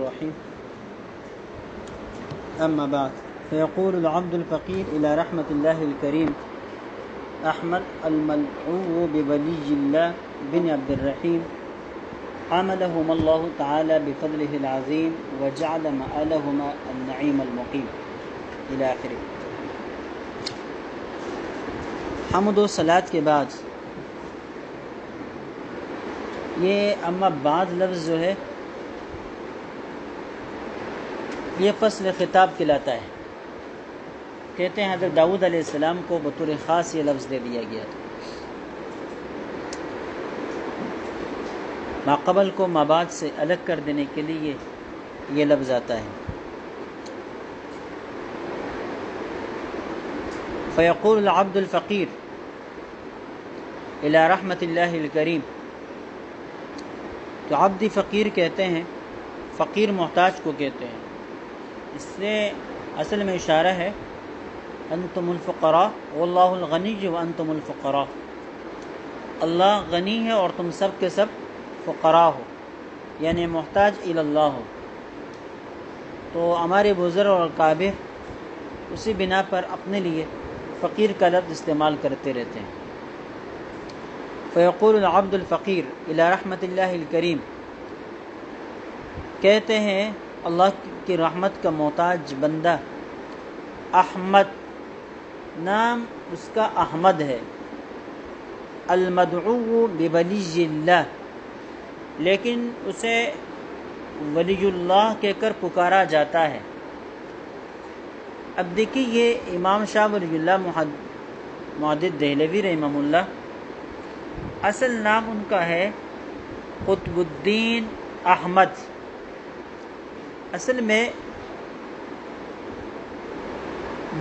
الرحيم. أما بعد، فيقول العبد الفقير إلى رحمة الله الكريم أحمد الملعوب بولي الله بن عبد الرحيم حملهما الله تعالى بفضله العظيم وجعل مآلهما النعيم المقيم إلى آخره. حمد و صلاۃ کے بعد یہ اما بعد لفظ جو ہے یہ فصل خطاب کہلاتا ہے. کہتے ہیں حضرت داؤد علیہ السلام کو بطور خاص یہ لفظ دے دیا گیا تھا. ماقبل کو مابعد سے الگ کر دینے کے لیے یہ لفظ آتا ہے. فیقول العبد الفقیر الی رحمت اللہ الکریم. تو عبد فقیر کہتے ہیں، فقیر محتاج کو کہتے ہیں. اس سے اصل میں اشارہ ہے انتم الفقراء واللہ الغنی وانتم الفقراء. اللہ غنی ہے اور تم سب کے سب فقراء ہو، یعنی محتاج الی اللہ ہو. تو ہمارے بزرگ اور کابر اسی بنا پر اپنے لیے فقیر کا لفظ استعمال کرتے رہتے ہیں. فیقول العبد الفقیر الی رحمت اللہ الکریم، کہتے ہیں اللہ کی رحمت کا محتاج بندہ. احمد نام اس کا احمد ہے. المدعو بولی اللہ، لیکن اسے ولی اللہ کہہ کر پکارا جاتا ہے. اب دیکھیے یہ امام شاہ ولی اللہ محدث دہلوی رحمہ اللہ، اصل نام ان کا ہے قطب الدین احمد. اصل میں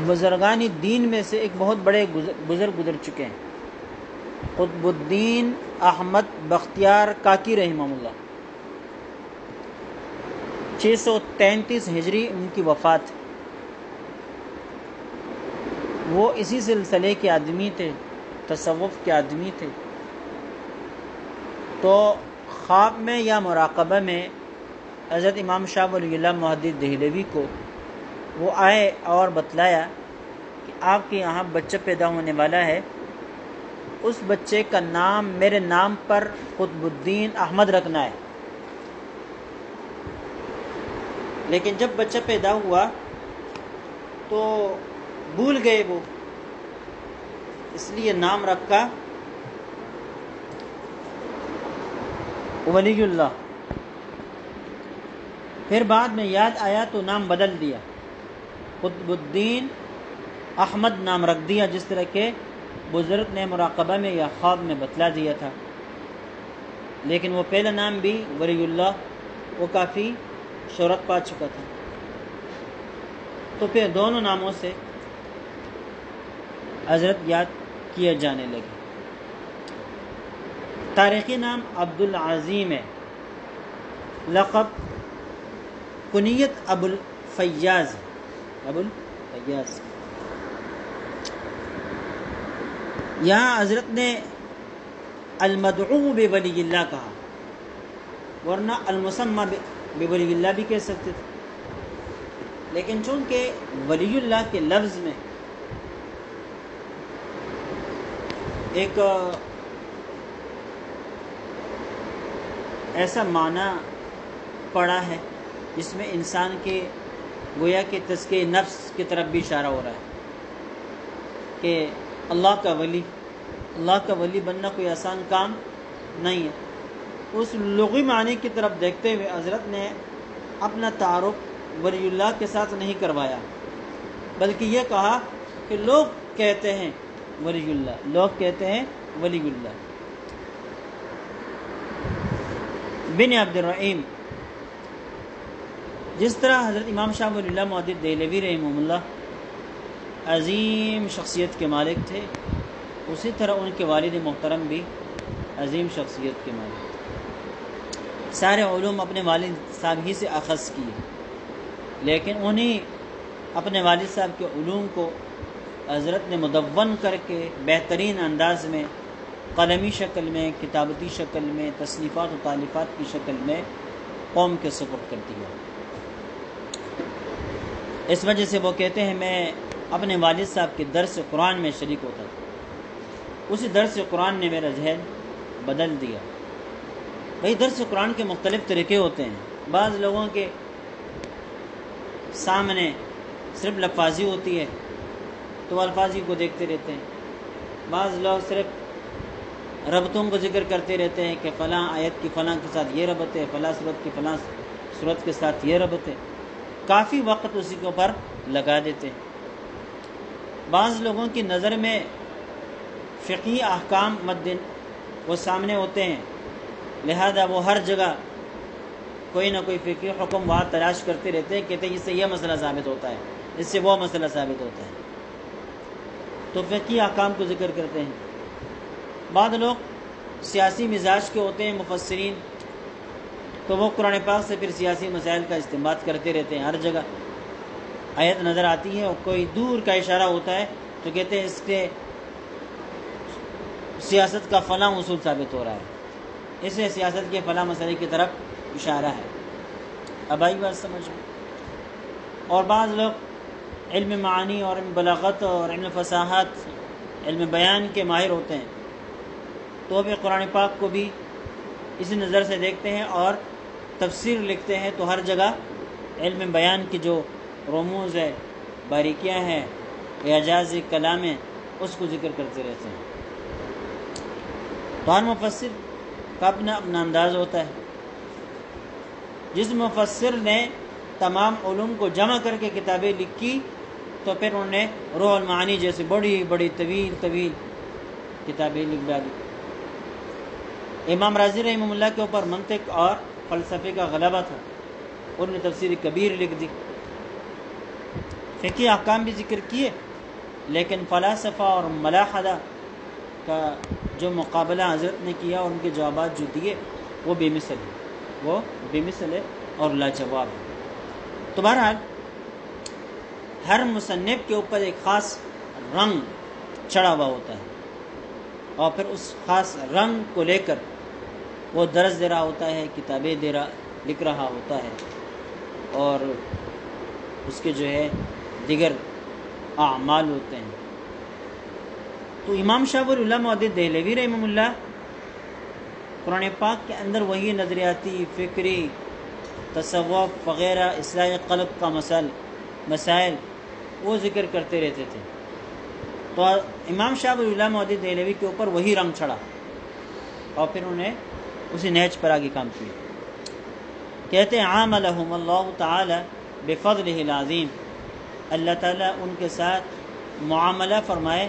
بزرگان دین میں سے ایک بہت بڑے بزرگ گزر چکے ہیں، قطب الدین احمد بختیار کاکی رحمہ اللہ. 633 ہجری ان کی وفات. وہ اسی سلسلے کے آدمی تھے، تصوف کے آدمی تھے. تو خواب میں یا مراقبہ میں حضرت امام شاہ ولی اللہ محدث دہلوی کو وہ آئے اور بتلایا کہ آپ کے یہاں بچہ پیدا ہونے والا ہے، اس بچے کا نام میرے نام پر قطب الدین احمد رکھنا ہے. لیکن جب بچہ پیدا ہوا تو بھول گئے وہ، اس لیے نام رکھا ولی اللہ. پھر بعد میں یاد آیا تو نام بدل دیا، قطب الدین احمد نام رکھ دیا، جس طرح کے بزرگ نے مراقبہ میں یا خواب میں بتلا دیا تھا. لیکن وہ پہلا نام بھی ولی اللہ وہ کافی شہرت پا چکا تھا. تو پھر دونوں ناموں سے حضرت یاد کیے جانے لگے. تاریخی نام عبد العظیم ہے، لقب کنیت ابو الفیاض. ابو الفیاض یہاں حضرت نے المدعو بولی اللہ کہا، ورنہ المسمى بولی اللہ بھی کہہ سکتے تھے. لیکن چونکہ ولی اللہ کے لفظ میں ایک ایسا معنی پڑا ہے جس میں انسان کے گویا کہ تزکیہ نفس کی طرف بھی اشارہ ہو رہا ہے کہ اللہ کا ولی بننا کوئی آسان کام نہیں ہے. اس لغوی معنی کی طرف دیکھتے ہوئے حضرت نے اپنا تعارف ولی اللہ کے ساتھ نہیں کروایا، بلکہ یہ کہا کہ لوگ کہتے ہیں ولی اللہ، لوگ کہتے ہیں ولی اللہ. بن عبد الرحیم، جس طرح حضرت امام شاہ ولی اللہ محدث دہلوی رحمہ اللہ عظیم شخصیت کے مالک تھے، اسی طرح ان کے والد محترم بھی عظیم شخصیت کے مالک تھے. سارے علوم اپنے والد صاحب ہی سے اخذ کیے، لیکن انہی اپنے والد صاحب کے علوم کو حضرت نے مدون کر کے بہترین انداز میں قلمی شکل میں، کتابتی شکل میں، تصنیفات و تالیفات کی شکل میں قوم کے سپرد کر دیا. اس وجہ سے وہ کہتے ہیں میں اپنے والد صاحب کے درس قرآن میں شریک ہوتا تھا، اسی درس قرآن نے میرا ذہن بدل دیا۔ بھئی درس قرآن کے مختلف طریقے ہوتے ہیں، بعض لوگوں کے سامنے صرف لفاظی ہوتی ہے تو الفاظی کو دیکھتے رہتے ہیں، بعض لوگ صرف ربطوں کو ذکر کرتے رہتے ہیں کہ فلاں آیت کی فلاں کے ساتھ یہ ربط ہے، فلاں صورت کی فلاں صورت کے ساتھ یہ ربط ہے، کافی وقت اسی کے اوپر لگا دیتے ہیں۔ بعض لوگوں کی نظر میں فقہی احکام وہ سامنے ہوتے ہیں، لہذا وہ ہر جگہ کوئی نہ کوئی فقہی حکم وہاں تلاش کرتے رہتے ہیں، کہتے ہیں اس سے یہ مسئلہ ثابت ہوتا ہے، اس سے وہ مسئلہ ثابت ہوتا ہے، تو فقہی احکام کو ذکر کرتے ہیں۔ بعض لوگ سیاسی مزاج کے ہوتے ہیں مفسرین، تو وہ قرآن پاک سے پھر سیاسی مسائل کا استنباط کرتے رہتے ہیں، ہر جگہ آیت نظر آتی ہے اور کوئی دور کا اشارہ ہوتا ہے تو کہتے ہیں اس کے سیاست کا فلاں اصول ثابت ہو رہا ہے، اس سے سیاست کے فلاں مسئلے کی طرف اشارہ ہے۔ اب آئی بات سمجھ میں؟ اور بعض لوگ علم معانی اور علم بلاغت اور علم فصاحت، علم بیان کے ماہر ہوتے ہیں، تو بھی قرآن پاک کو بھی اسی نظر سے دیکھتے ہیں اور تفسیر لکھتے ہیں، تو ہر جگہ علم بیان کی جو رموز ہے، باریکیاں ہیں، اعجاز کلام ہے، اس کو ذکر کرتے رہتے ہیں۔ تو ہر مفسر کا اپنا اپنا انداز ہوتا ہے۔ جس مفسر نے تمام علوم کو جمع کر کے کتابیں لکھی تو پھر انہوں نے روح المعانی جیسے بڑی بڑی طویل کتابیں لکھ ڈالی۔ امام راضی رحمہ اللہ کے اوپر منطق اور فلسفے کا غلبہ تھا، انہوں نے تفسیر کبیر لکھ دی، فقہی احکام بھی ذکر کیے، لیکن فلاسفہ اور ملاحدہ کا جو مقابلہ حضرت نے کیا اور ان کے جوابات جو دیے وہ بے مثل ہے اور لاجواب ہے۔ تو بہرحال ہر مصنف کے اوپر ایک خاص رنگ چڑھا ہوا ہوتا ہے، اور پھر اس خاص رنگ کو لے کر وہ درس دے رہا ہوتا ہے، کتابیں لکھ رہا ہوتا ہے، اور اس کے جو ہے دیگر اعمال ہوتے ہیں۔ تو امام شاہ ولی اللہ محدث دہلوی رحمہ اللہ قرآن پاک کے اندر وہی نظریاتی، فکری، تصوف وغیرہ اصلاح قلب کا مسائل وہ ذکر کرتے رہتے تھے، تو امام شاہ ولی اللہ محدث دہلوی کے اوپر وہی رنگ چڑھا اور پھر انہوں نے اسی نہج پر آگے کام کیا۔ کہتے ہیں عاملہم اللہ تعالی بفضلہ العظیم، اللہ تعالیٰ ان کے ساتھ معاملہ فرمائے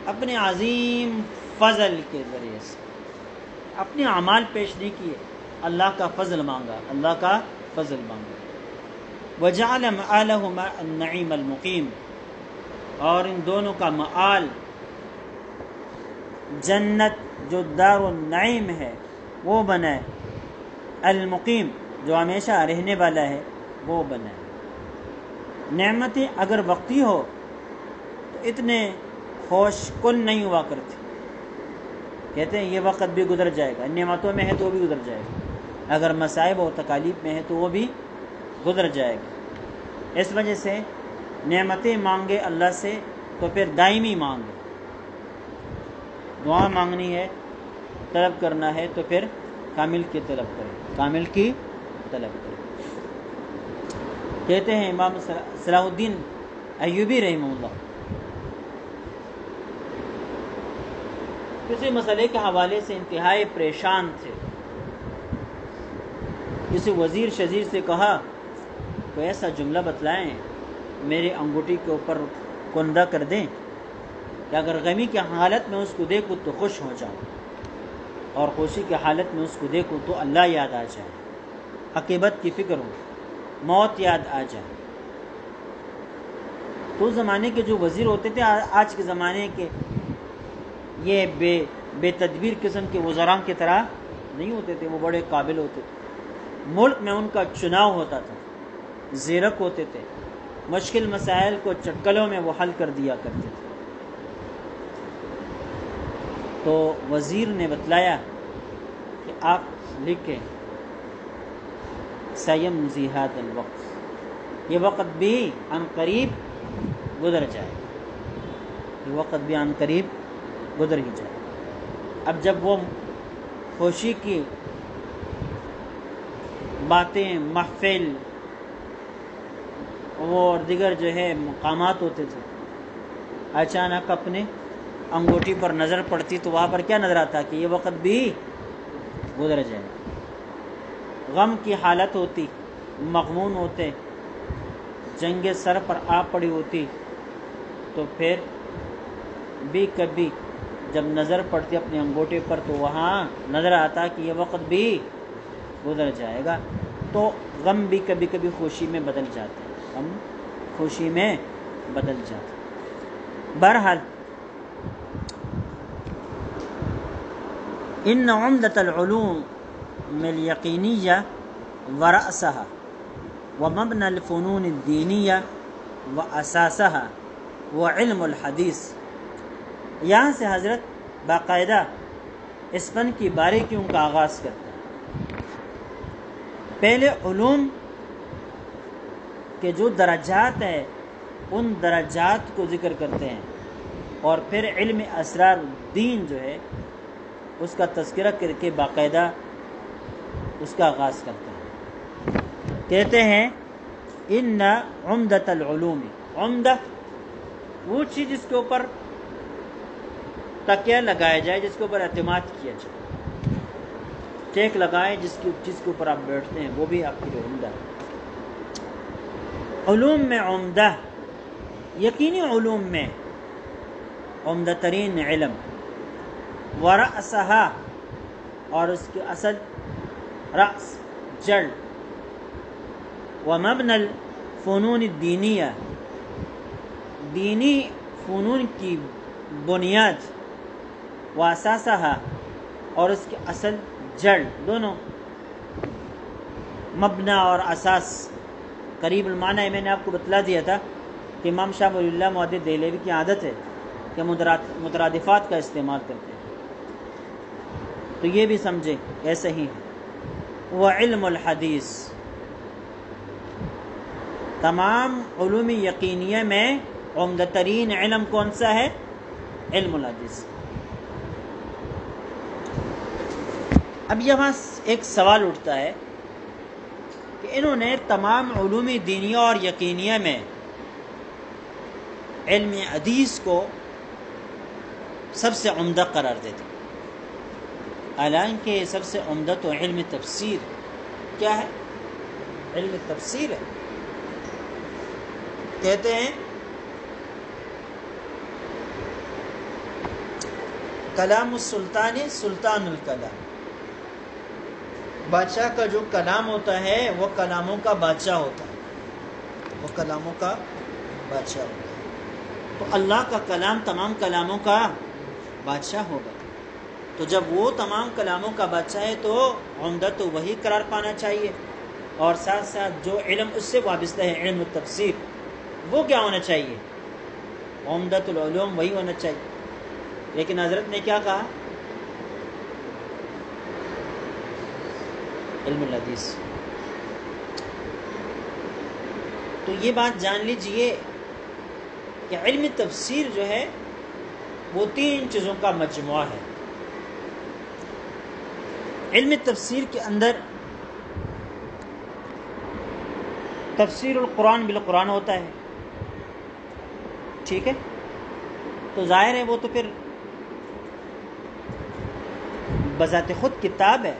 اپنے عظیم فضل کے ذریعے سے، اپنے اعمال پیش نہیں کیے، اللہ کا فضل مانگا، اللہ کا فضل مانگا۔ وجعل مآلہما النعیم المقیم، اور ان دونوں کا مآل جنت جو دار النعیم ہے وہ بنائے، المقیم جو ہمیشہ رہنے والا ہے وہ بنائے۔ نعمتیں اگر وقتی ہو تو اتنے خوش کن نہیں ہوا کرتی، کہتے ہیں یہ وقت بھی گزر جائے گا، نعمتوں میں ہے تو وہ بھی گزر جائے گا، اگر مصائب اور تکالیف میں ہے تو وہ بھی گزر جائے گا۔ اس وجہ سے نعمتیں مانگے اللہ سے تو پھر دائمی مانگے، دعا مانگنی ہے، طلب کرنا ہے تو پھر کامل کی طلب کرے، کامل کی طلب کرے۔ کہتے ہیں امام صلاح الدین ایوبی رحمہ اللہ کسی مسئلے کے حوالے سے انتہائی پریشان تھے، کسی وزیر شزیر سے کہا کوئی ایسا جملہ بتلائیں میرے انگوٹھی کے اوپر کندہ کر دیں کہ اگر غمی کی حالت میں اس کو دیکھوں تو خوش ہو جاؤں، اور خوشی کی حالت میں اس کو دیکھوں تو اللہ یاد آ جائے، عاقبت کی فکر ہو، موت یاد آ جائے۔ تو زمانے کے جو وزیر ہوتے تھے آج کے زمانے کے یہ بے تدبیر قسم کے وزراء کی طرح نہیں ہوتے تھے، وہ بڑے قابل ہوتے تھے، ملک میں ان کا چناؤ ہوتا تھا، زیرک ہوتے تھے، مشکل مسائل کو چٹکلوں میں وہ حل کر دیا کرتے تھے۔ تو وزیر نے بتلایا کہ آپ لکھیں سیمضی ھذا الوقت، یہ وقت بھی عن قریب گزر جائے، یہ وقت بھی عن قریب گزر ہی جائے۔ اب جب وہ خوشی کی باتیں، محفل اور دیگر جو ہے مقامات ہوتے تھے، اچانک اپنے انگوٹھی پر نظر پڑتی تو وہاں پر کیا نظر آتا کہ یہ وقت بھی گزر جائے۔ غم کی حالت ہوتی، مغمون ہوتے، جنگ سر پر آ پڑی ہوتی، تو پھر بھی کبھی جب نظر پڑتی اپنے انگوٹھے پر تو وہاں نظر آتا کہ یہ وقت بھی گزر جائے گا۔ تو غم بھی کبھی کبھی خوشی میں بدل جاتا ہے، غم خوشی میں بدل جاتا ہے۔ بہرحال ان عمدۃ العلوم الیقینیہ ورأسها ومبنى الفنون الدینیہ واساسها وعلم الحدیث۔ یہاں سے حضرت باقاعدہ اس فن کی باریکیوں کا آغاز کرتے ہیں۔ پہلے علوم کے جو درجات ہیں ان درجات کو ذکر کرتے ہیں، اور پھر علم اسرار الدین جو ہے اس کا تذکرہ کر کے باقاعدہ اس کا آغاز کرتے ہیں۔ کہتے ہیں ان عمدۃ العلوم، عمدہ وہ چیز جس کے اوپر تکیہ لگایا جائے، جس کے اوپر اعتماد کیا جائے، ٹیک لگائیں جس کے اوپر آپ بیٹھتے ہیں، وہ بھی آپ کے لیے عمدہ ہے۔ علوم میں عمدہ، یقینی علوم میں عمدہ ترین علم، ورأسها اور اس کے اصل، رأس جڑ، ومبنى الفنون الدینیہ دینی فنون کی بنیاد، واساسها اور اس کے اصل جڑ، دونوں مبنا اور اساس قریب المعنی ہے۔ میں نے آپ کو بتلا دیا تھا کہ امام شاہ ولی اللہ محدث دہلوی کی عادت ہے کہ مترادفات کا استعمال کرتے ہیں، تو یہ بھی سمجھے ایسے ہی ہے۔ وعلم الحدیث، تمام علوم یقینیہ میں عمدہ ترین علم کون سا ہے؟ علم الحدیث۔ اب یہاں ایک سوال اٹھتا ہے کہ انہوں نے تمام علوم دینیہ اور یقینیہ میں علم حدیث کو سب سے عمدہ قرار دیتے، حالانکہ سب سے عمدہ تو علم تفسیر کیا ہے؟ علم تفسیر ہے۔ کہتے ہیں کلام السلطان سلطان الکلام، بادشاہ کا جو کلام ہوتا ہے وہ کلاموں کا بادشاہ ہوتا ہے، وہ کلاموں کا بادشاہ ہوتا ہے۔ تو اللہ کا کلام تمام کلاموں کا بادشاہ ہوگا، تو جب وہ تمام کلاموں کا بادشاہ ہے تو عمدہ تو وہی قرار پانا چاہیے، اور ساتھ ساتھ جو علم اس سے وابستہ ہے علم التفسیر، وہ کیا ہونا چاہیے؟ عمدۃ العلوم وہی ہونا چاہیے۔ لیکن حضرت نے کیا کہا؟ علم الحدیث۔ تو یہ بات جان لیجئے کہ علم تفسیر جو ہے وہ 3 چیزوں کا مجموعہ ہے۔ علم تفسیر کے اندر تفسیر القرآن بالقرآن ہوتا ہے، ٹھیک ہے؟ تو ظاہر ہے وہ تو پھر بذات خود کتاب ہے،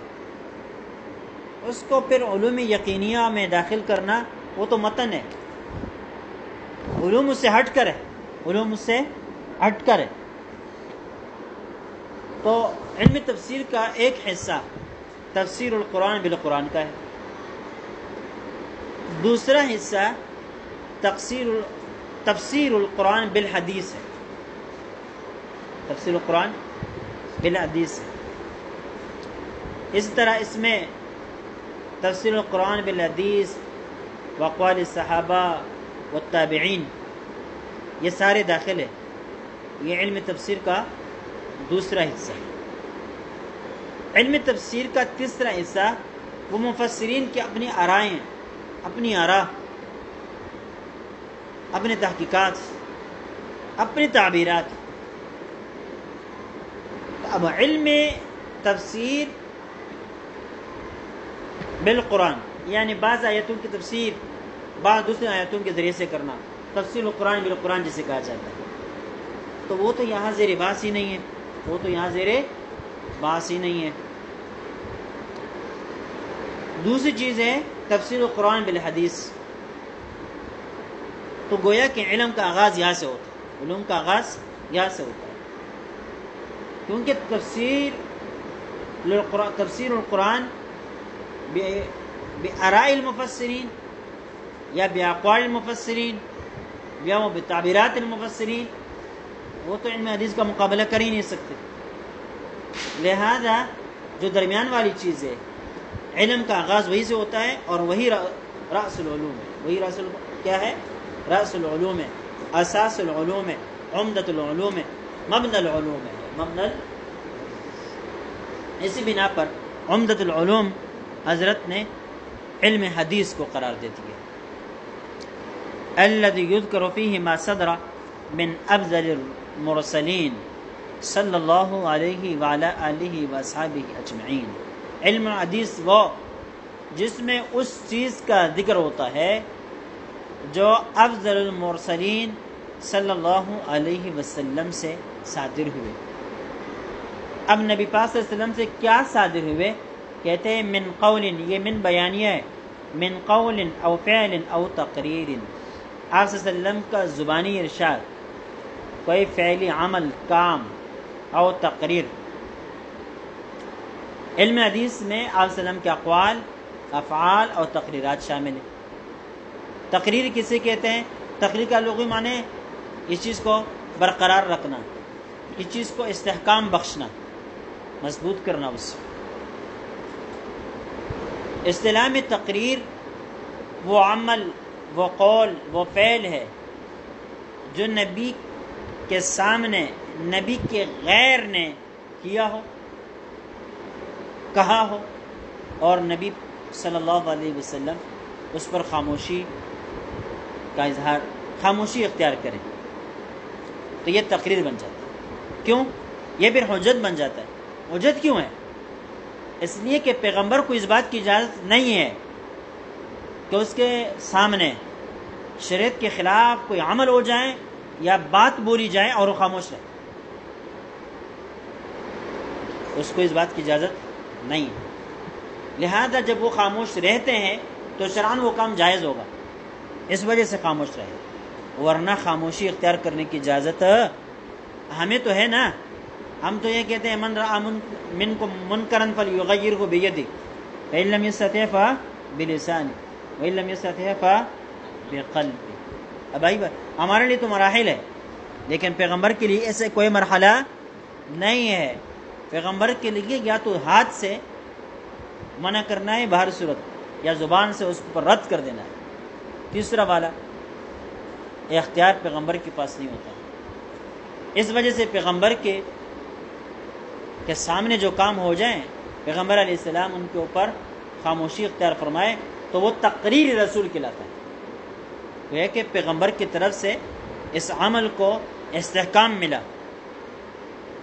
اس کو پھر علوم یقینیہ میں داخل کرنا وہ تو متن ہے، علوم اس سے ہٹ کر ہے، علوم اس سے ہٹ کر ہے۔ تو علم تفسیر کا ایک حصہ تفسیر القرآن بالقرآن کا ہے، دوسرا حصہ تفسیر القرآن بالحدیث ہے، تفسیر القرآن بالحدیث ہے۔ اس طرح اس میں تفسیر القرآن بالحدیث واقوال الصحابہ والتابعین یہ سارے داخل ہے، یہ علم تفسیر کا دوسرا حصہ ہے۔ علم تفسیر کا تیسرا حصہ وہ مفسرین کی اپنی آرائیں، اپنی آراء اپنے تحقیقات، اپنی تعبیرات. اب علم تفسیر بالقرآن یعنی بعض آیتوں کی تفسیر بعض دوسری آیتوں کے ذریعے سے کرنا، تفسیر القرآن بالقرآن جسے کہا جاتا ہے، تو وہ تو یہاں زیر بحث ہی نہیں ہے، وہ تو یہاں زیر بحث ہی نہیں ہے. دوسری چیز ہے تفسیر القرآن بالحدیث. تو گویا کہ علم کا آغاز یہاں سے ہوتا ہے، علوم کا آغاز یہاں سے ہوتا ہے، کیونکہ تفسیر القرآن بآراء المفسرین یا باقوال المفسرین یا وہ بتعبیرات المفسرین، وہ تو علم حدیث کا مقابلہ کر ہی نہیں سکتے. لہذا جو درمیان والی چیز ہے علم کا آغاز وہی سے ہوتا ہے، اور وہی رأس العلوم ہے. وہی کیا ہے؟ رأس العلوم ہے، اساس العلوم ہے، عمدۃ العلوم ہے، مبنی العلوم ہے. اسی بنا پر عمدۃ العلوم حضرت نے علم حدیث کو قرار دے دیا. الذي يذكر فيه ما صدر من افضل المرسلین صلی اللہ علیہ وعلی آلہ واصحابہ اجمعین. علم حدیث وہ جس میں اس چیز کا ذکر ہوتا ہے جو افضل المرسلین صلی اللہ علیہ وسلم سے صادر ہوئے. اب نبی پاک صلی اللہ علیہ وسلم سے کیا صادر ہوئے؟ کہتے ہیں من قول، یہ من بیانیہ ہے، من قول او فعل او تقریر. آپ صلی اللہ علیہ وسلم کا زبانی ارشاد، کوئی فعلی عمل، کام او تقریر. علم حدیث میں آپ صلی اللہ علیہ وسلم کے اقوال، افعال اور تقریرات شامل ہیں. تقریر کسے کہتے ہیں؟ تقریر کا لغوی معنی اس چیز کو برقرار رکھنا، اس چیز کو استحکام بخشنا، مضبوط کرنا. اس سے اصطلاح میں تقریر وہ عمل، وہ قول، وہ فعل ہے جو نبی کے سامنے نبی کے غیر نے کیا ہو، کہا ہو، اور نبی صلی اللہ علیہ وسلم اس پر خاموشی کا اظہار، خاموشی اختیار کریں، تو یہ تقریر بن جاتا ہے. کیوں؟ یہ پھر حجت بن جاتا ہے. حجت کیوں ہے؟ اس لیے کہ پیغمبر کو اس بات کی اجازت نہیں ہے کہ اس کے سامنے شریعت کے خلاف کوئی عمل ہو جائے یا بات بولی جائے اور وہ خاموش رہے. اس کو اس بات کی اجازت نہیں ہے. لہذا جب وہ خاموش رہتے ہیں تو شرعاً وہ کام جائز ہوگا، اس وجہ سے خاموش رہے. ورنہ خاموشی اختیار کرنے کی اجازت ہمیں تو ہے نا. ہم تو یہ کہتے ہیں من رأى منکم منکرا فلیغیرہ بیدہ فإن لم یستطع فبلسانہ وإن لم یستطع فبقلبہ. اب بھائی ہمارے لیے تو مراحل ہے، لیکن پیغمبر کے لیے ایسے کوئی مرحلہ نہیں ہے. پیغمبر کے لیے یا تو ہاتھ سے منع کرنا ہے باہر صورت، یا زبان سے اس پر رد کر دینا ہے. تیسرا والا اختیار پیغمبر کے پاس نہیں ہوتا. اس وجہ سے پیغمبر کے سامنے جو کام ہو جائیں، پیغمبر علیہ السلام ان کے اوپر خاموشی اختیار فرمائے تو وہ تقریر رسول کہلاتا ہے. وہ ہے کہ پیغمبر کی طرف سے اس عمل کو استحکام ملا،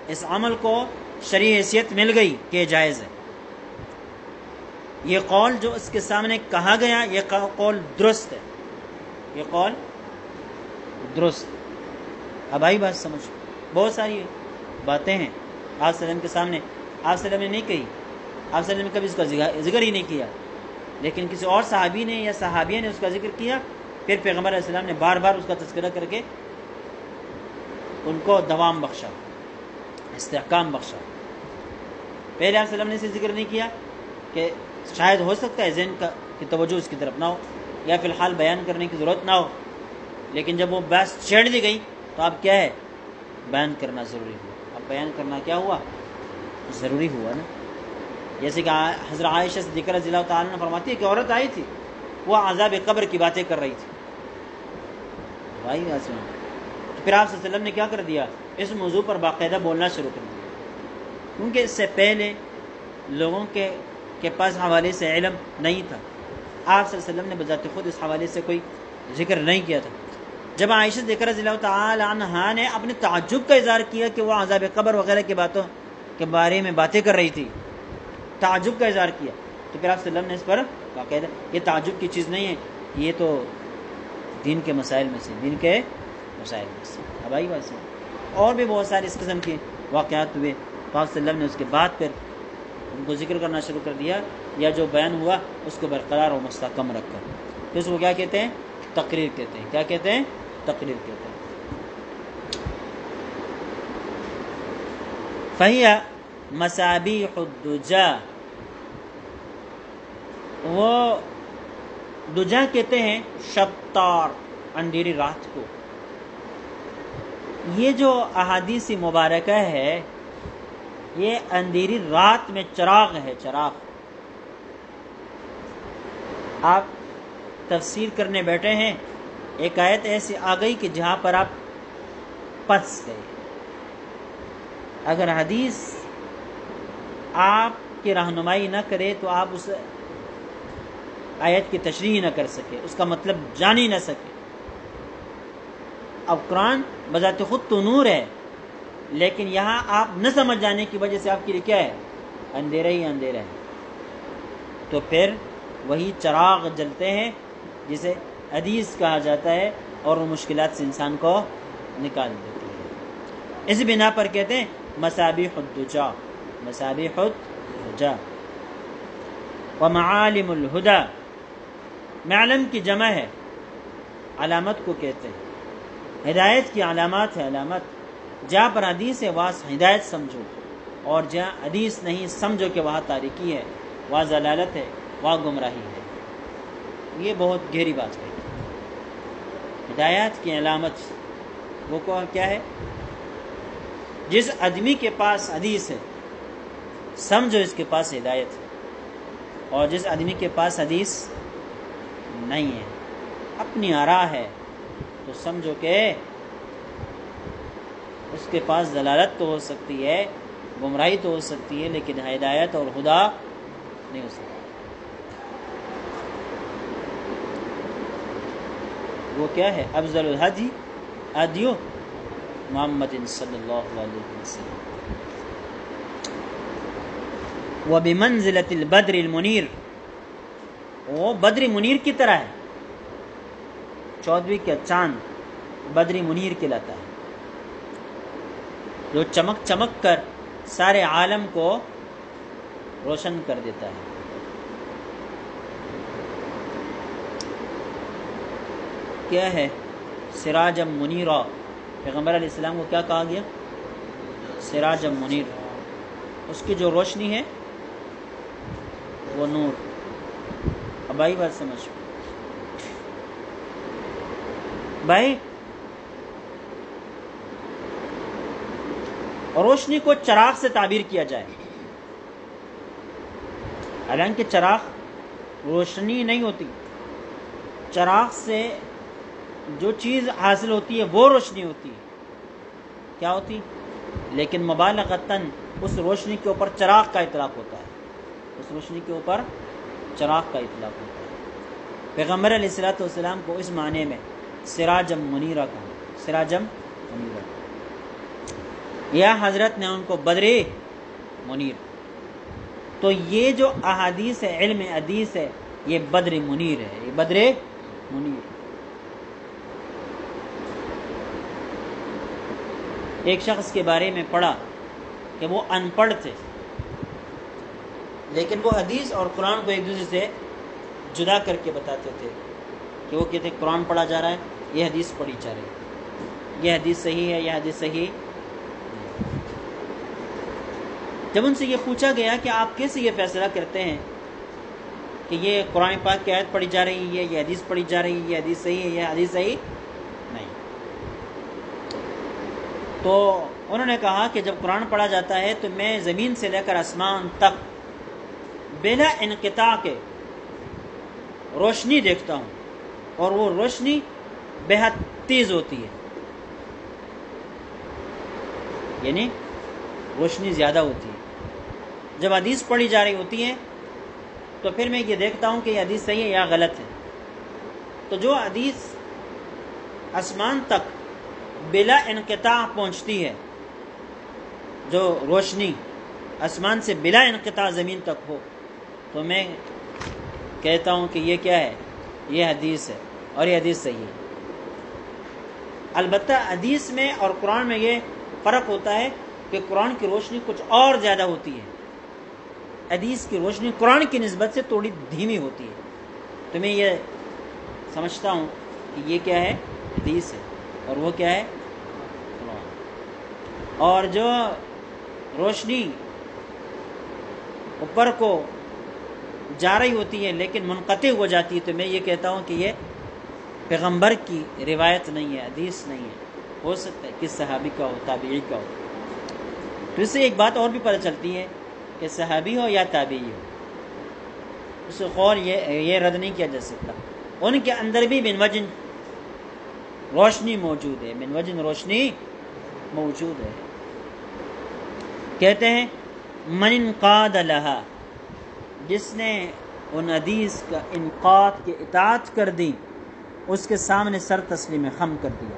اس عمل کو شرعی حیثیت مل گئی کہ جائز ہے. یہ قول جو اس کے سامنے کہا گیا، یہ قول درست ہے، یہ قول درست. اب آئی بات سمجھ. بہت ساری باتیں ہیں آپ صلی اللہ علیہ وسلم کے سامنے آپ صلی اللہ علیہ وسلم نے نہیں کہی، آپ صلی اللہ علیہ وسلم نے کبھی اس کا ذکر ہی نہیں کیا، لیکن کسی اور صحابی نے یا صحابیہ نے اس کا ذکر کیا. پھر پیغمبر علیہ السلام نے بار بار اس کا تذکرہ کر کے ان کو دوام بخشا، استحکام بخشا. پہلے آپ صلی اللہ علیہ وسلم نے اسے ذکر نہیں کیا کہ شاید ہو سکتا ہے ذہن کی توجہ اس کی طرف نہ ہو یا فی الحال بیان کرنے کی ضرورت نہ ہو، لیکن جب وہ بحث چھیڑ دی گئی تو اب کیا ہے؟ بیان کرنا ضروری ہوا. اب بیان کرنا کیا ہوا؟ ضروری ہوا نا. جیسے کہ حضرت عائشہ صدیقہ رضی اللہ تعالیٰ عنہ فرماتی ہے کہ عورت آئی تھی، وہ عذاب قبر کی باتیں کر رہی تھی. بھائی پھر آپ صلی اللہ علیہ وسلم نے کیا کر دیا؟ اس موضوع پر باقاعدہ بولنا شروع کر دیا، کیونکہ اس سے پہلے لوگوں کے پاس حوالے سے علم نہیں تھا. آپ صلی اللہ علیہ وسلم نے بذات خود اس حوالے سے کوئی ذکر نہیں کیا تھا. جب عائشہ ذکر رضی اللہ تعالی عنہا نے اپنے تعجب کا اظہار کیا کہ وہ عذاب قبر وغیرہ کی باتوں کے بارے میں باتیں کر رہی تھی، تعجب کا اظہار کیا، تو پھر آپ صلی اللہ علیہ وسلم نے اس پر باقاعدہ، یہ تعجب کی چیز نہیں ہے، یہ تو دین کے مسائل میں سے، دین کے مسائل میں سے۔ اب آئی بات سے اور بھی بہت سارے اس قسم کے واقعات ہوئے، تو آپ صلی اللہ علیہ وسلم نے اس کے بعد پھر ان کو ذکر کرنا شروع کر دیا، یا جو بیان ہوا اس کو برقرار اور مستحکم رکھ کر، تو اس کو کیا کہتے ہیں؟ تقریر کہتے ہیں۔ کیا کہتے ہیں؟ تقریر کہتے ہیں۔ فَهِيَ مَصَابِيحُ الدُّجَا، وہ دجا کہتے ہیں شب تار، اندھیری رات کو۔ یہ جو احادیث مبارکہ ہے یہ اندھیری رات میں چراغ ہے، چراغ۔ آپ تفسیر کرنے بیٹھے ہیں، ایک آیت ایسی آ گئی کہ جہاں پر آپ پھنس گئے۔ اگر حدیث آپ کی رہنمائی نہ کرے تو آپ اس آیت کی تشریح نہ کر سکے، اس کا مطلب جان ہی نہ سکے۔ اب قرآن بذات خود تو نور ہے، لیکن یہاں آپ نہ سمجھ جانے کی وجہ سے آپ کے لیے کیا ہے؟ اندھیرا ہی اندھیرا ہے۔ تو پھر وہی چراغ جلتے ہیں جسے حدیث کہا جاتا ہے، اور وہ مشکلات سے انسان کو نکال دیتی ہے۔ اس بنا پر کہتے ہیں مصابیح الدجا، مصابیح الدجا۔ ومعالم الہدی، معلم کی جمع ہے، علامت کو کہتے ہیں، ہدایت کی علامات ہے، علامت۔ جہاں پر حدیث ہے وہاں ہدایت سمجھو، اور جہاں حدیث نہیں سمجھو کہ وہاں تاریکی ہے، وہاں ضلالت ہے، وہاں گمراہی ہے۔ یہ بہت گہری بات ہے۔ ہدایت کی علامت وہ کیا ہے؟ جس آدمی کے پاس حدیث ہے سمجھو اس کے پاس ہدایت ہے، اور جس آدمی کے پاس حدیث نہیں ہے، اپنی آراء ہے، تو سمجھو کہ اس کے پاس ضلالت تو ہو سکتی ہے، گمراہی تو ہو سکتی ہے، لیکن ہدایت اور ہدا نہیں ہو سکتی۔ وہ کیا ہے؟ افضل الہدی ہدی محمد صلی اللہ علیہ وسلم، وبمنزلۃ البدر المنیر، وہ بدر منیر کی طرح ہے، 14ویں کا چاند بدر منیر کہلاتا ہے، جو چمک چمک کر سارے عالم کو روشن کر دیتا ہے۔ کیا ہے؟ سراجم منیرا، پیغمبر علیہ السلام کو کیا کہا گیا؟ سراجم منیر، اس کی جو روشنی ہے وہ نور۔ اب آئی بات سمجھ بھائی، روشنی کو چراغ سے تعبیر کیا جائے، حالانکہ چراغ روشنی نہیں ہوتی، چراغ سے جو چیز حاصل ہوتی ہے وہ روشنی ہوتی ہے، کیا ہوتی؟ لیکن مبالغتاً اس روشنی کے اوپر چراغ کا اطلاق ہوتا ہے، اس روشنی کے اوپر چراغ کا اطلاق ہوتا ہے۔ پیغمبر علیہ الصلوۃ والسلام کو اس معنی میں سراجم منیرہ کہا، سراجم منیرہ، یا حضرت نے ان کو بدر منیر۔ تو یہ جو احادیث ہے، علم حدیث ہے، یہ بدر منیر ہے، یہ بدر منیر۔ ایک شخص کے بارے میں پڑھا کہ وہ ان پڑھ تھے، لیکن وہ حدیث اور قرآن کو ایک دوسرے سے جدا کر کے بتاتے تھے، کہ وہ کہتے ہیں قرآن پڑھا جا رہا ہے، یہ حدیث پڑھی جا رہی ہے، یہ حدیث صحیح ہے، یہ حدیث صحیح۔ جب ان سے یہ پوچھا گیا کہ آپ کیسے یہ فیصلہ کرتے ہیں کہ یہ قرآن پاک کی آیت پڑھی جا رہی ہے، یہ حدیث پڑھی جا رہی ہے، یہ حدیث صحیح ہے، یہ حدیث صحیح نہیں؟ تو انہوں نے کہا کہ جب قرآن پڑھا جاتا ہے تو میں زمین سے لے کر آسمان تک بلا انقطاع کے روشنی دیکھتا ہوں، اور وہ روشنی بہت تیز ہوتی ہے، یعنی روشنی زیادہ ہوتی ہے۔ جب حدیث پڑھی جا رہی ہوتی ہے تو پھر میں یہ دیکھتا ہوں کہ یہ حدیث صحیح ہے یا غلط ہے۔ تو جو حدیث آسمان تک بلا انقطاع پہنچتی ہے، جو روشنی آسمان سے بلا انقطاع زمین تک ہو، تو میں کہتا ہوں کہ یہ کیا ہے؟ یہ حدیث ہے، اور یہ حدیث صحیح ہے۔ البتہ حدیث میں اور قرآن میں یہ فرق ہوتا ہے کہ قرآن کی روشنی کچھ اور زیادہ ہوتی ہے، حدیث کی روشنی قرآن کی نسبت سے تھوڑی دھیمی ہوتی ہے۔ تو میں یہ سمجھتا ہوں کہ یہ کیا ہے؟ حدیث ہے، اور وہ کیا ہے؟ قرآن۔ اور جو روشنی اوپر کو جا رہی ہوتی ہے لیکن منقطع ہو جاتی ہے، تو میں یہ کہتا ہوں کہ یہ پیغمبر کی روایت نہیں ہے، حدیث نہیں ہے۔ ہو سکتا ہے کس صحابی کا ہو، تابعی کا ہو۔ تو اس سے ایک بات اور بھی پتہ چلتی ہے کہ صحابی ہو یا تابعی ہو، اس سے قول یہ رد نہیں کیا جا سکتا، ان کے اندر بھی من وجہ روشنی موجود ہے، من وجہ روشنی موجود ہے۔ کہتے ہیں من انقاد لہا، جس نے ان حدیث کا انقاد کی اطاعت کر دی، اس کے سامنے سر تسلیم خم کر دیا،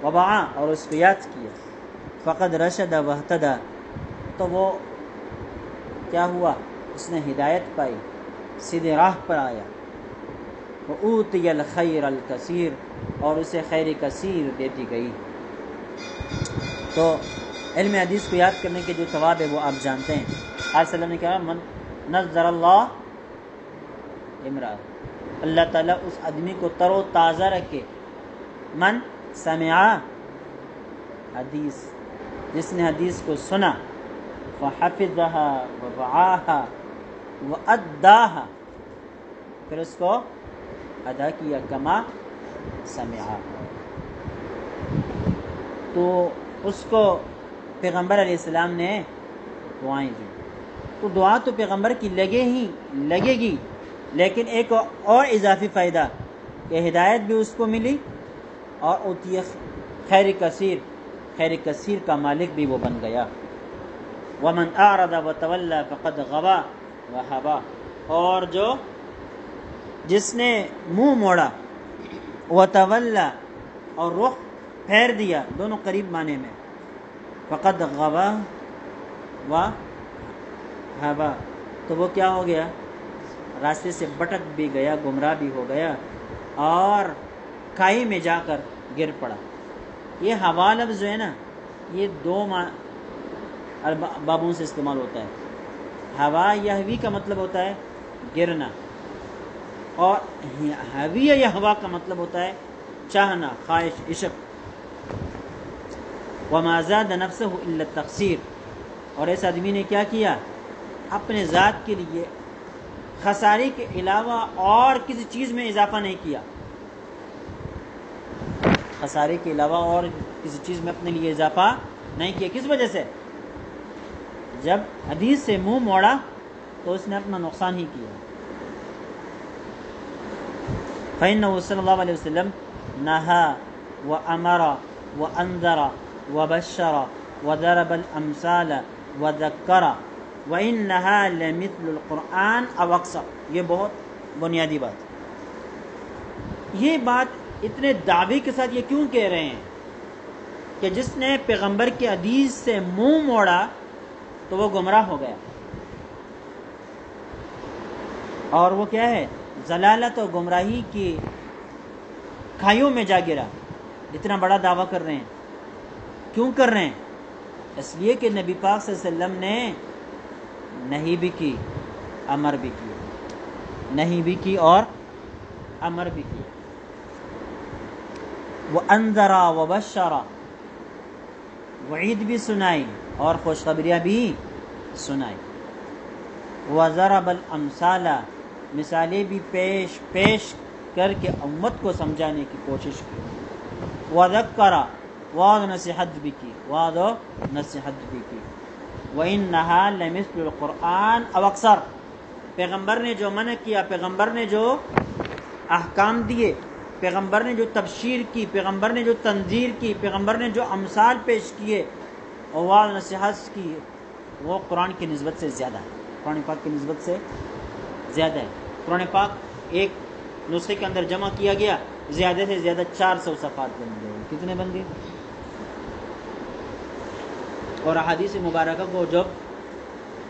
وبعا اور اس کو یاد کیا، فقد رشد واہتدی، تو وہ کیا ہوا؟ اس نے ہدایت پائی، سیدھے راہ پر آیا، وَأُوتِيَ الْخَيْرَ الْكَثِيرَ، اور اسے خیر کثیر دے دی گئی۔ تو علم حدیث کو یاد کرنے کے جو ثواب ہے وہ آپ جانتے ہیں۔ آپ صلی اللہ علیہ وسلم نے کہا من نظر اللہ امرأ، اللہ تعالیٰ اس آدمی کو تر و تازہ رکھے، من سمع حدیث، جس نے حدیث کو سنا، فحفظها ووعاها واداها، پھر اس کو ادا کیا، کما سمع، تو اس کو پیغمبر علیہ السلام نے دعائیں دی۔ تو دعا تو پیغمبر کی لگے گی، لیکن ایک اور اضافی فائدہ کہ ہدایت بھی اس کو ملی، اور اوتی خیر کثیر کا مالک بھی وہ بن گیا۔ ومن اعرض وتولى فقد غوى وهبى، اور جس نے منہ موڑا، وتولى اور رخ پھیر دیا، دونوں قریب معنی میں، فقد غوى وهبى، تو وہ کیا ہو گیا؟ راستے سے بٹک بھی گیا، گمراہ بھی ہو گیا، اور کھائی میں جا کر گر پڑا۔ یہ ہوا لفظ جو ہے نا، یہ دو بابوں سے استعمال ہوتا ہے۔ ہوا یہوی کا مطلب ہوتا ہے گرنا، اور ہوی یا ہوا کا مطلب ہوتا ہے چاہنا، خواہش، عشق۔ وما زاد نفسه الا التقصير، اور اس آدمی نے کیا کیا؟ اپنے ذات کے لیے خسارے کے علاوہ اور کسی چیز میں اضافہ نہیں کیا، خسارے کے علاوہ اور کسی چیز میں اپنے لیے اضافہ نہیں کیا۔ کس وجہ سے؟ جب حدیث سے منہ موڑا تو اس نے اپنا نقصان ہی کیا۔ فإنه صلی اللہ علیہ وسلم نہا وأمر وأنذر وبشر وضرب الأمثال وذکر وإنها لمثل القرآن أو أكثر۔ یہ بہت بنیادی بات، یہ بات اتنے دعوے کے ساتھ یہ کیوں کہہ رہے ہیں کہ جس نے پیغمبر کی حدیث سے منہ موڑا تو وہ گمراہ ہو گیا، اور وہ کیا ہے؟ ضلالت اور گمراہی کی کھائیوں میں جا گرا۔ اتنا بڑا دعویٰ کر رہے ہیں، کیوں کر رہے ہیں؟ اس لیے کہ نبی پاک صلی اللہ علیہ وسلم نے نہیں بھی کی، امر بھی کی، نہیں بھی کی اور امر بھی کی۔ وَأَنذَرَ وَبَشَّرَ، وعید بھی سنائی اور خوشخبریاں بھی سنائی۔ وَضَرَبَ الْأَمْثَالَ، مثالیں بھی پیش کر کے امت کو سمجھانے کی کوشش کی۔ وَذَكَّرَ، وعظ نصیحت بھی کی، وعظ و نصیحت بھی کی۔ وَإِنَّهَا لَمِثْلُ الْقُرْآنِ أَوْ أَكْثَرَ، پیغمبر نے جو منع کیا، پیغمبر نے جو احکام دیے، پیغمبر نے جو تبشیر کی، پیغمبر نے جو تنذیر کی، پیغمبر نے جو امثال پیش کیے اور وعظ نصیحت کی، وہ قرآن کی نسبت سے زیادہ ہے، قرآن پاک کی نسبت سے زیادہ ہے۔ قرآن پاک ایک نسخے کے اندر جمع کیا گیا زیادہ سے زیادہ 400 صفحات بن گئے. کتنے بن گئے؟ اور احادیث مبارکہ کو جب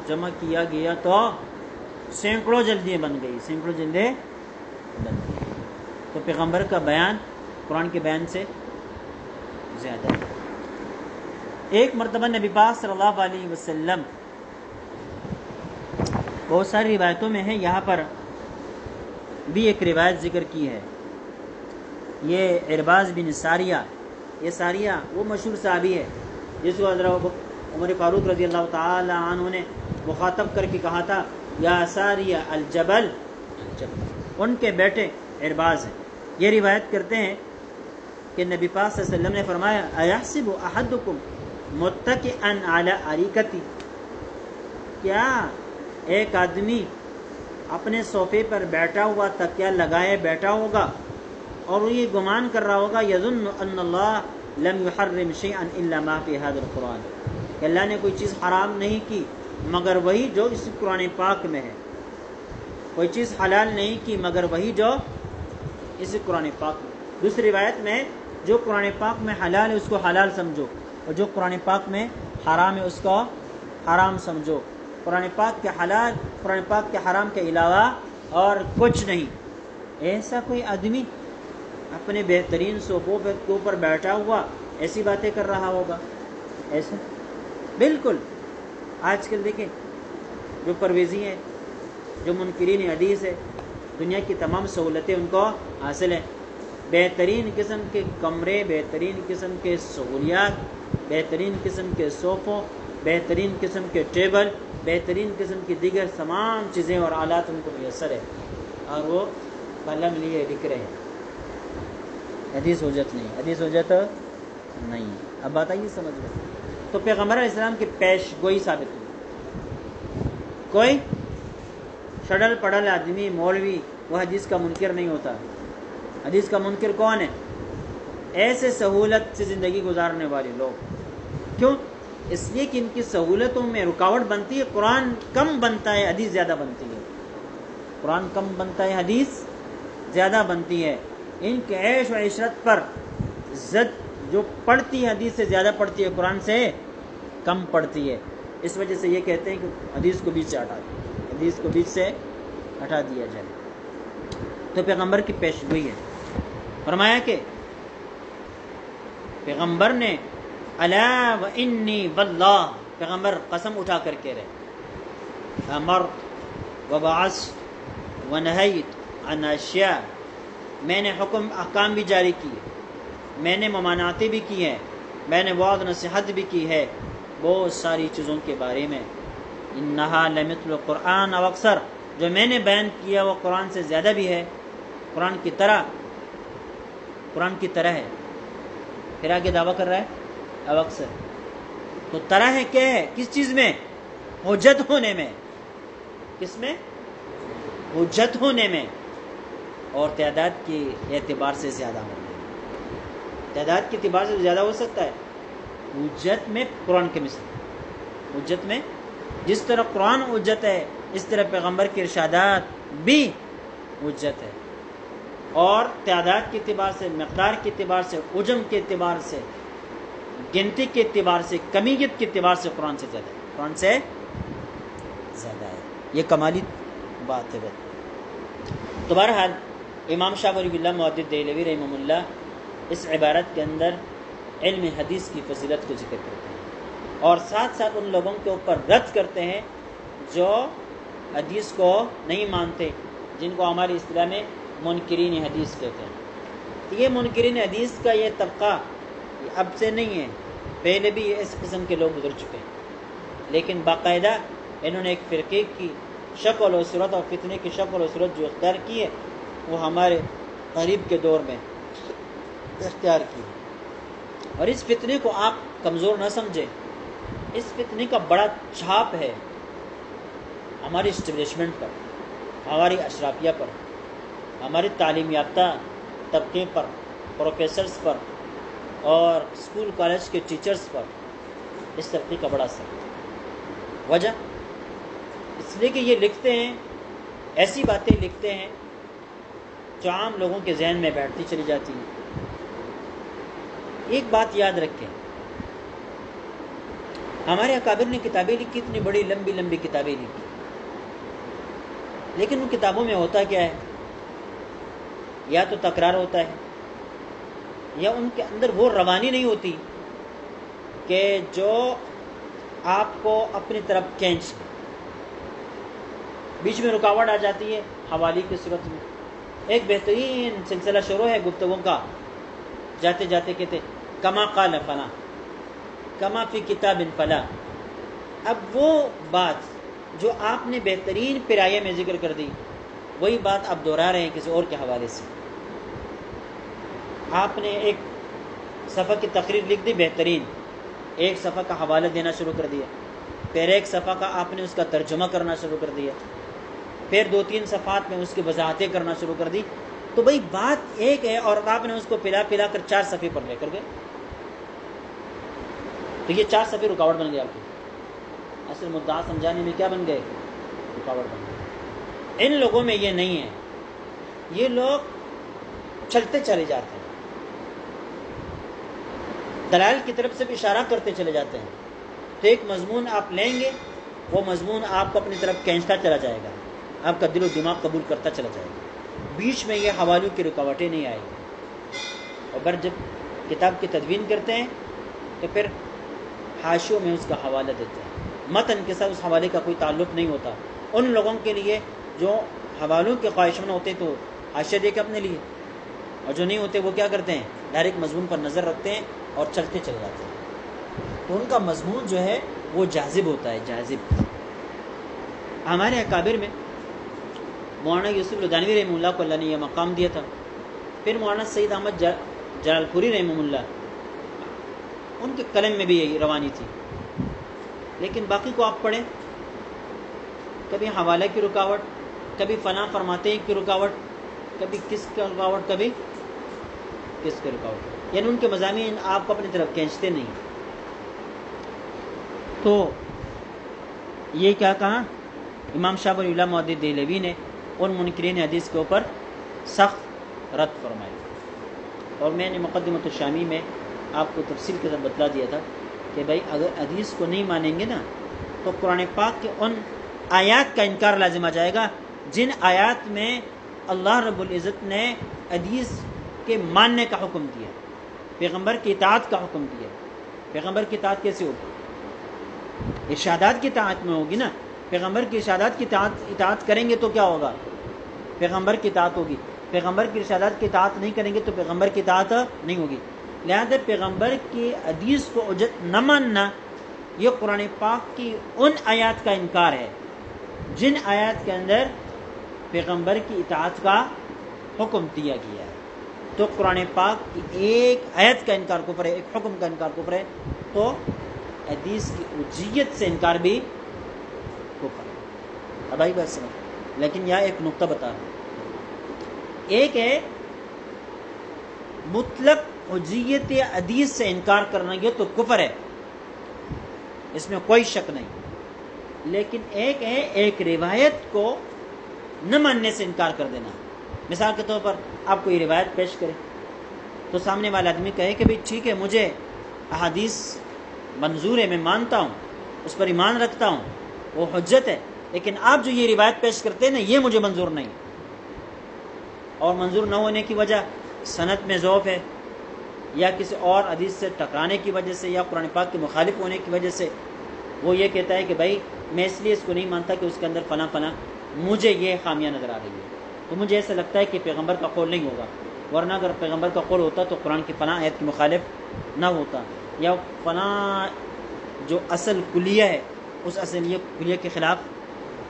جمع کیا گیا تو سینکڑوں جلدیاں بن گئی، سینکڑوں جلدیں بن گئی. تو پیغمبر کا بیان قرآن کے بیان سے زیادہ ہے. ایک مرتبہ نبی پاک صلی اللہ علیہ وسلم، بہت ساری روایتوں میں ہے، یہاں پر بھی ایک روایت ذکر کی ہے. یہ عرباض بن ساریہ، یہ ساریہ وہ مشہور صحابی ہے جس کو حضرت عمر فاروق رضی اللہ تعالی عنہ نے مخاطب کر کے کہا تھا یا ساریہ الجبل، ان کے بیٹے عرباض ہیں. یہ روایت کرتے ہیں کہ نبی پاک صلی اللہ علیہ وسلم نے فرمایا ایحسب احدکم متکئا علی اریکتی، کیا ایک آدمی اپنے صوفے پر بیٹھا ہوا تکیہ لگائے بیٹھا ہوگا اور وہ یہ گمان کر رہا ہوگا یظن ان اللہ لم یحرم شیئا الا ما فی هذا القرآن، کہ اللہ نے کوئی چیز حرام نہیں کی مگر وہی جو اس قرآن پاک میں ہے، کوئی چیز حلال نہیں کی مگر وہی جو اس قرآن پاک میں. دوسری روایت میں جو قرآن پاک میں حلال ہے اس کو حلال سمجھو اور جو قرآن پاک میں حرام ہے اس کو حرام سمجھو. قرآن پاک کے حلال، قرآن پاک کے حرام کے علاوہ اور کچھ نہیں. ایسا کوئی آدمی اپنے بہترین صوفوں کے اوپر بیٹھا ہوا ایسی باتیں کر رہا ہوگا؟ ایسا بالکل. آج کل دیکھیں جو پرویزی ہیں، جو منکرین حدیث ہے، دنیا کی تمام سہولتیں ان کو حاصل ہیں. بہترین قسم کے کمرے، بہترین قسم کے سہولیات، بہترین قسم کے صوفوں، بہترین قسم کے ٹیبل، بہترین قسم کی دیگر تمام چیزیں اور آلات ان کو میسر ہے اور وہ قلم لیے لکھ رہے ہیں. حدیث حجت نہیں، حدیث حجت نہیں. اب بات آئیے سمجھ لیں. تو پیغمبر علیہ السلام کی پیش گوئی ثابت ہوئی. کوئی شڈل پڑل آدمی مولوی وہ حدیث کا منکر نہیں ہوتا. حدیث کا منکر کون ہے؟ ایسے سہولت سے زندگی گزارنے والے لوگ. کیوں؟ اس لیے کہ ان کی سہولتوں میں رکاوٹ بنتی ہے. قرآن کم بنتا ہے، حدیث زیادہ بنتی ہے. قرآن کم بنتا ہے، حدیث زیادہ بنتی ہے. ان کے عیش و عشرت پر زد جو پڑتی ہے حدیث سے زیادہ پڑتی ہے، قرآن سے کم پڑتی ہے. اس وجہ سے یہ کہتے ہیں کہ حدیث کو بیچ سے ہٹا دیں، حدیث کو بیچ سے ہٹا دیا جائے. تو پیغمبر کی پیش گوئی ہے. فرمایا کہ پیغمبر نے الا و انی واللہ، پیغمبر قسم اٹھا کر کہہ رہے امرت و بعثت و نہیت عن اشیاء، میں نے حکم احکام بھی جاری کیے، میں نے ممانعتیں بھی کی ہیں، میں نے وعظ نصیحت بھی کی ہے بہت ساری چیزوں کے بارے میں. انہا لمثل القرآن او اکثر، جو میں نے بیان کیا وہ قرآن سے زیادہ بھی ہے، قرآن کی طرح ہے. پھر آگے دعویٰ کر رہا ہے او اکثر. تو طرح ہے کیا ہے؟ کس چیز میں؟ حجت ہونے میں. کس میں؟ حجت ہونے میں. اور تعداد کے اعتبار سے زیادہ ہونے میں. تعداد کے اعتبار سے زیادہ ہو سکتا ہے. حجت میں قرآن کے مثل، حجت میں جس طرح قرآن حجت ہے اس طرح پیغمبر کے ارشادات بھی حجت ہے. اور تعداد کے اعتبار سے، مقدار کے اعتبار سے، حجم کے اعتبار سے، گنتی کے اعتبار سے، کمیت کے اعتبار سے قرآن سے زیادہ ہے، قرآن سے زیادہ ہے. یہ کمالی بات ہے. تو بہرحال امام شاہ ولی اللہ محدث دہلوی رحمہ اللہ اس عبارت کے اندر علم حدیث کی فضیلت کو ذکر کرتے ہیں اور ساتھ ساتھ ان لوگوں کے اوپر رد کرتے ہیں جو حدیث کو نہیں مانتے، جن کو ہماری اصطلاح میں منکرین حدیث کہتے ہیں. تو یہ منکرین حدیث کا یہ طبقہ اب سے نہیں ہے، پہلے بھی اس قسم کے لوگ گزر چکے ہیں، لیکن باقاعدہ انہوں نے ایک فرقے کی شکل و صورت اور فتنے کی شکل و صورت جو اختیار کی ہے وہ ہمارے قریب کے دور میں اختیار کی. اور اس فتنے کو آپ کمزور نہ سمجھیں. اس فتنے کا بڑا چھاپ ہے ہماری اسٹیبلشمنٹ پر، ہماری اشرافیہ پر، ہماری تعلیم یافتہ طبقے پر، پروفیسرز پر اور اسکول کالج کے ٹیچرز پر. اس طبقے کا بڑا اثر. وجہ اس لیے کہ یہ لکھتے ہیں، ایسی باتیں لکھتے ہیں جو عام لوگوں کے ذہن میں بیٹھتی چلی جاتی ہیں۔ ایک بات یاد رکھیں، ہمارے اکابر نے کتابیں لکھی، اتنی بڑی لمبی لمبی کتابیں لکھی، لیکن ان کتابوں میں ہوتا کیا ہے؟ یا تو تکرار ہوتا ہے، یا ان کے اندر وہ روانی نہیں ہوتی کہ جو آپ کو اپنی طرف کھینچ لے۔ بیچ میں رکاوٹ آ جاتی ہے حوالی کی صورت میں۔ ایک بہترین سلسلہ شروع ہے گفتگو کا، جاتے جاتے کہتے کما قال فلاں، کما فی کتاب فلاں۔ اب وہ بات جو آپ نے بہترین پیرایہ میں ذکر کر دی، وہی بات آپ دہرا رہے ہیں کسی اور کے حوالے سے۔ آپ نے ایک صفحہ کی تقریر لکھ دی بہترین، ایک صفحہ کا حوالہ دینا شروع کر دیا، پھر ایک صفحہ کا آپ نے اس کا ترجمہ کرنا شروع کر دیا، پھر 2-3 صفحات میں اس کی وضاحتیں کرنا شروع کر دی، تو بھئی بات ایک ہے اور آپ نے اس کو پلا پلا کر 4 صفحے پر لے کر گئے، تو یہ 4 صفحے رکاوٹ بن گئے آپ کی۔ اصل مدعا سمجھانے میں کیا بن گئے؟ رکاوٹ بن گئے۔ ان لوگوں میں یہ نہیں ہے، یہ لوگ چلتے چلے جاتے ہیں، دلائل کی طرف سے بھی اشارہ کرتے چلے جاتے ہیں، تو ایک مضمون آپ لیں گے، وہ مضمون آپ کو اپنی طرف کھینچتا چلا جائے گا، آپ کا دل و دماغ قبول کرتا چلا جائے گا، بیچ میں یہ حوالوں کی رکاوٹیں نہیں آئیں گی۔ اور جب کتاب کی تدوین کرتے ہیں تو پھر حاشیوں میں اس کا حوالہ دیتے ہیں، متن کے ساتھ اس حوالے کا کوئی تعلق نہیں ہوتا۔ ان لوگوں کے لیے جو حوالوں کے خواہشمند ہوتے تو حاشیہ دے کے اپنے لیے، اور جو نہیں ہوتے وہ کیا کرتے ہیں؟ ڈائریکٹ مضمون پر نظر رکھتے ہیں اور چلتے چلے جاتے ہیں، تو ان کا مضمون جو ہے وہ جاذب ہوتا ہے، جاذب۔ ہمارے اکابر میں مولانا یوسف لدھانوی رحمہ اللہ کو اللہ نے یہ مقام دیا تھا، پھر مولانا سید احمد جلال پوری رحمہ اللہ، ان کے قلم میں بھی یہی روانی تھی، لیکن باقی کو آپ پڑھیں، کبھی حوالہ کی رکاوٹ، کبھی فلاں فرماتے ہیں کی رکاوٹ، کبھی کس کا رکاوٹ، کبھی کس کی رکاوٹ، یعنی ان کے مضامین آپ کو اپنی طرف کھینچتے نہیں۔ تو یہ کیا کہا امام شاہ ولی اللہ محدث دہلوی نے ان منکرین حدیث کے اوپر سخت رد فرمائی، اور میں نے مقدمۃ الشامی میں آپ کو تفصیل کے ساتھ بتلا دیا تھا کہ بھائی اگر حدیث کو نہیں مانیں گے نا تو قرآن پاک کے ان آیات کا انکار لازم آ جائے گا جن آیات میں اللہ رب العزت نے حدیث کے ماننے کا حکم دیا، پیغمبر کی اطاعت کا حکم دیا۔ پیغمبر کی اطاعت کیسے ہوگی؟ ارشادات کی اطاعت میں ہوگی نا۔ پیغمبر کی ارشادات کی اطاعت کریں گے تو کیا ہوگا؟ پیغمبر کی اطاعت ہوگی۔ پیغمبر کی ارشادات کی اطاعت نہیں کریں گے تو پیغمبر کی اطاعت نہیں ہوگی۔ لہذا پیغمبر کی حدیث کو حجت نہ ماننا یہ قرآن پاک کی ان آیات کا انکار ہے جن آیات کے اندر پیغمبر کی اطاعت کا حکم دیا گیا ہے۔ تو قرآن پاک کی ایک آیت کا انکار کفر ہے، ایک حکم کا انکار کفر ہے، تو حدیث کی حجیت سے انکار بھی کفر ہے۔ اب آئی بات سمجھ، لیکن یہاں ایک نقطہ بتا رہا ہوں، ایک ہے مطلق حجیت حدیث سے انکار کرنا، یہ تو کفر ہے، اس میں کوئی شک نہیں، لیکن ایک ہے ایک روایت کو نہ ماننے سے انکار کر دینا۔ مثال کے طور پر آپ کو یہ روایت پیش کرے تو سامنے والا آدمی کہے کہ بھئی ٹھیک ہے، مجھے احادیث منظور ہے، میں مانتا ہوں، اس پر ایمان رکھتا ہوں، وہ حجت ہے، لیکن آپ جو یہ روایت پیش کرتے ہیں نا یہ مجھے منظور نہیں، اور منظور نہ ہونے کی وجہ سند میں ضعف ہے یا کسی اور حدیث سے ٹکرانے کی وجہ سے یا قرآن پاک کے مخالف ہونے کی وجہ سے وہ یہ کہتا ہے کہ بھائی میں اس لیے اس کو نہیں مانتا کہ اس کے اندر فلاں فلاں مجھے یہ خامیاں نظر آ رہی ہے، تو مجھے ایسا لگتا ہے کہ پیغمبر کا قول نہیں ہوگا، ورنہ اگر پیغمبر کا قول ہوتا تو قرآن کی فلاں آیت کے مخالف نہ ہوتا، یا فلاں جو اصل کلیہ ہے اس اصل کلیہ کے خلاف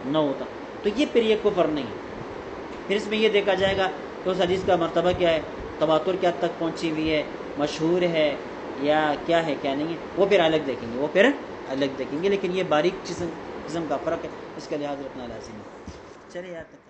نہ ہوتا، تو یہ پھر یہ کفر نہیں ہے۔ پھر اس میں یہ دیکھا جائے گا کہ اس حدیث کا مرتبہ کیا ہے، تواتر کیا تک پہنچی ہوئی ہے، مشہور ہے یا کیا ہے کیا نہیں ہے، وہ پھر الگ دیکھیں گے، وہ پھر الگ دیکھیں گے، لیکن یہ باریک قسم کا فرق ہے، اس کا لحاظ رکھنا لازم ہے۔ چلے یہاں تک